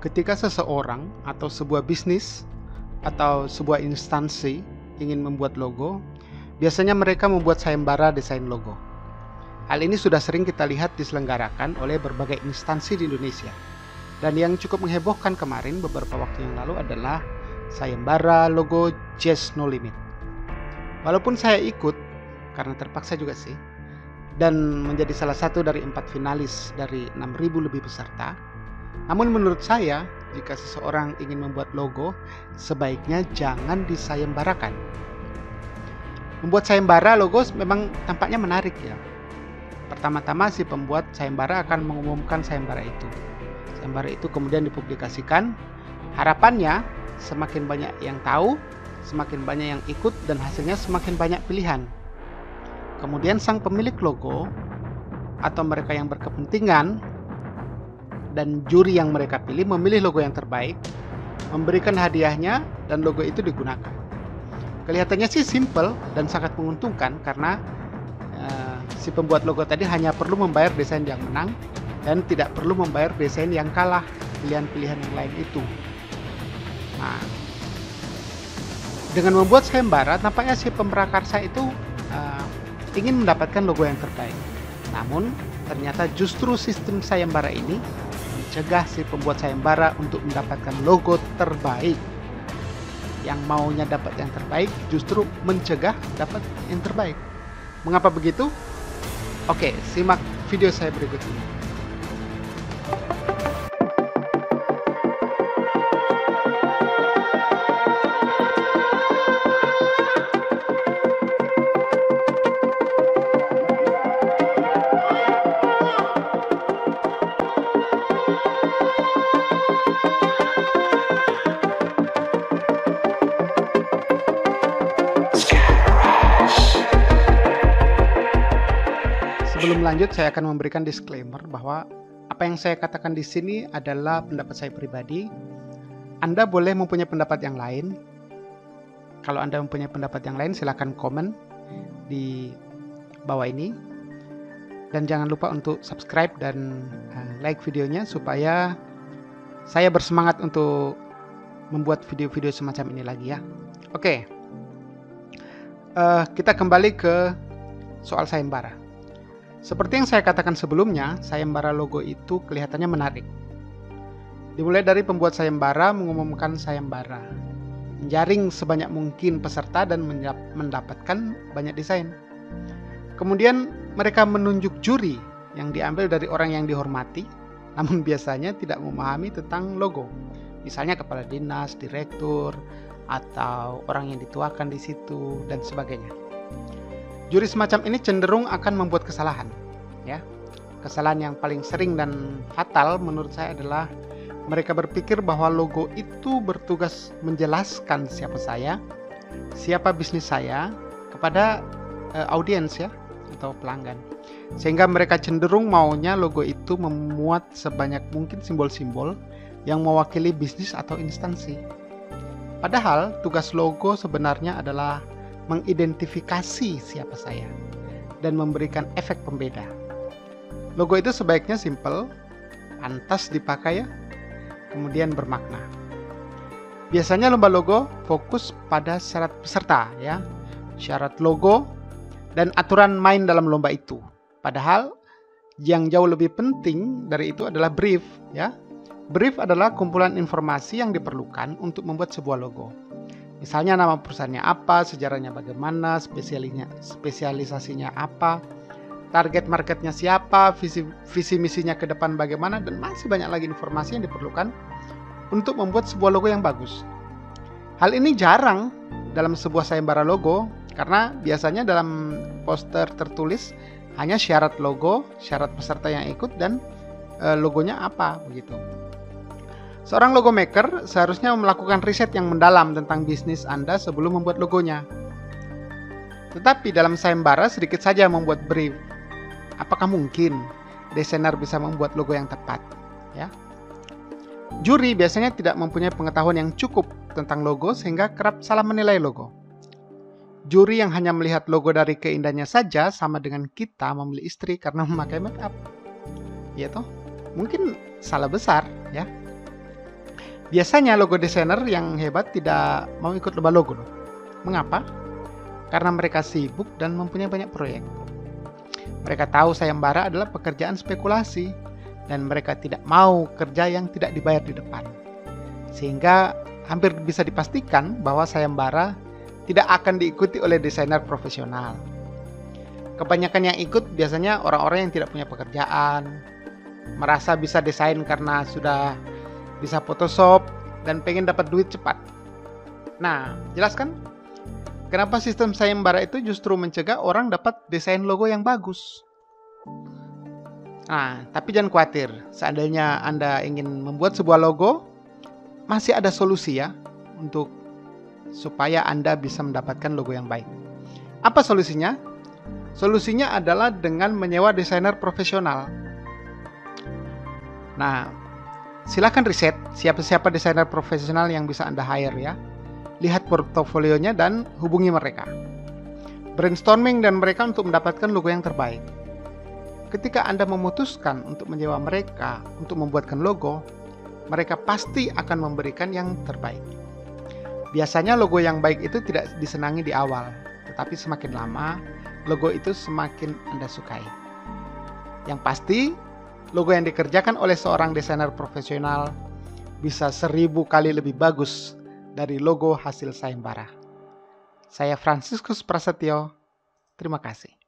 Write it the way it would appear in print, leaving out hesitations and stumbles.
Ketika seseorang atau sebuah bisnis atau sebuah instansi ingin membuat logo, biasanya mereka membuat sayembara desain logo. Hal ini sudah sering kita lihat diselenggarakan oleh berbagai instansi di Indonesia. Dan yang cukup menghebohkan kemarin beberapa waktu yang lalu adalah sayembara logo Jazz No Limit. Walaupun saya ikut, karena terpaksa juga sih, dan menjadi salah satu dari 4 finalis dari 6.000 lebih peserta, namun menurut saya, jika seseorang ingin membuat logo, sebaiknya jangan disayembarakan. Membuat sayembara logo memang tampaknya menarik ya. Pertama-tama si pembuat sayembara akan mengumumkan sayembara itu. Sayembara itu kemudian dipublikasikan. Harapannya semakin banyak yang tahu, semakin banyak yang ikut, dan hasilnya semakin banyak pilihan. Kemudian sang pemilik logo atau mereka yang berkepentingan dan juri yang mereka pilih memilih logo yang terbaik, memberikan hadiahnya, dan logo itu digunakan. Kelihatannya sih simple dan sangat menguntungkan karena si pembuat logo tadi hanya perlu membayar desain yang menang dan tidak perlu membayar desain yang kalah pilihan-pilihan yang lain itu. Nah, dengan membuat sayembara, nampaknya si pemrakarsa itu ingin mendapatkan logo yang terbaik. Namun, ternyata justru sistem sayembara ini mencegah si pembuat sayembara untuk mendapatkan logo terbaik. Yang maunya dapat yang terbaik justru mencegah dapat yang terbaik. Mengapa begitu? Oke, simak video saya berikut ini. Sebelum lanjut, saya akan memberikan disclaimer bahwa apa yang saya katakan di sini adalah pendapat saya pribadi. Anda boleh mempunyai pendapat yang lain. Kalau Anda mempunyai pendapat yang lain, silakan komen di bawah ini. Dan jangan lupa untuk subscribe dan like videonya supaya saya bersemangat untuk membuat video-video semacam ini lagi ya. Oke, kita kembali ke soal sayembara. Seperti yang saya katakan sebelumnya, sayembara logo itu kelihatannya menarik. Dimulai dari pembuat sayembara mengumumkan sayembara, menjaring sebanyak mungkin peserta dan mendapatkan banyak desain. Kemudian mereka menunjuk juri yang diambil dari orang yang dihormati, namun biasanya tidak memahami tentang logo. Misalnya kepala dinas, direktur, atau orang yang dituakan di situ, dan sebagainya. Juri semacam ini cenderung akan membuat kesalahan, ya. Kesalahan yang paling sering dan fatal menurut saya adalah mereka berpikir bahwa logo itu bertugas menjelaskan siapa saya, siapa bisnis saya kepada audiens ya atau pelanggan. Sehingga mereka cenderung maunya logo itu memuat sebanyak mungkin simbol-simbol yang mewakili bisnis atau instansi. Padahal tugas logo sebenarnya adalah mengidentifikasi siapa saya dan memberikan efek pembeda. Logo itu sebaiknya simple, pantas dipakai ya, kemudian bermakna. Biasanya lomba logo fokus pada syarat peserta ya, syarat logo dan aturan main dalam lomba itu. Padahal yang jauh lebih penting dari itu adalah brief ya. Brief adalah kumpulan informasi yang diperlukan untuk membuat sebuah logo. Misalnya nama perusahaannya apa, sejarahnya bagaimana, spesialisasinya apa, target marketnya siapa, visi misinya ke depan bagaimana, dan masih banyak lagi informasi yang diperlukan untuk membuat sebuah logo yang bagus. Hal ini jarang dalam sebuah sayembara logo karena biasanya dalam poster tertulis hanya syarat logo, syarat peserta yang ikut, dan logonya apa begitu. Seorang logo maker seharusnya melakukan riset yang mendalam tentang bisnis Anda sebelum membuat logonya. Tetapi dalam sayembara sedikit saja membuat brief. Apakah mungkin desainer bisa membuat logo yang tepat? Ya. Juri biasanya tidak mempunyai pengetahuan yang cukup tentang logo sehingga kerap salah menilai logo. Juri yang hanya melihat logo dari keindahannya saja sama dengan kita memilih istri karena memakai make up. Ya toh? Mungkin salah besar ya. Biasanya logo desainer yang hebat tidak mau ikut lomba logo loh. Mengapa? Karena mereka sibuk dan mempunyai banyak proyek. Mereka tahu sayembara adalah pekerjaan spekulasi dan mereka tidak mau kerja yang tidak dibayar di depan. Sehingga hampir bisa dipastikan bahwa sayembara tidak akan diikuti oleh desainer profesional. Kebanyakan yang ikut biasanya orang-orang yang tidak punya pekerjaan, merasa bisa desain karena sudah bisa Photoshop dan pengen dapat duit cepat. Nah, jelas kan? Kenapa sistem sayembara itu justru mencegah orang dapat desain logo yang bagus? Nah, tapi jangan khawatir. Seandainya Anda ingin membuat sebuah logo, masih ada solusi ya untuk supaya Anda bisa mendapatkan logo yang baik. Apa solusinya? Solusinya adalah dengan menyewa desainer profesional. Nah, silakan riset siapa-siapa desainer profesional yang bisa Anda hire ya. Lihat portofolionya dan hubungi mereka. Brainstorming dan mereka untuk mendapatkan logo yang terbaik. Ketika Anda memutuskan untuk menyewa mereka untuk membuatkan logo, mereka pasti akan memberikan yang terbaik. Biasanya logo yang baik itu tidak disenangi di awal, tetapi semakin lama, logo itu semakin Anda sukai. Yang pasti, logo yang dikerjakan oleh seorang desainer profesional bisa 1000 kali lebih bagus dari logo hasil sayembara. Saya Franciscus Prasetyo, terima kasih.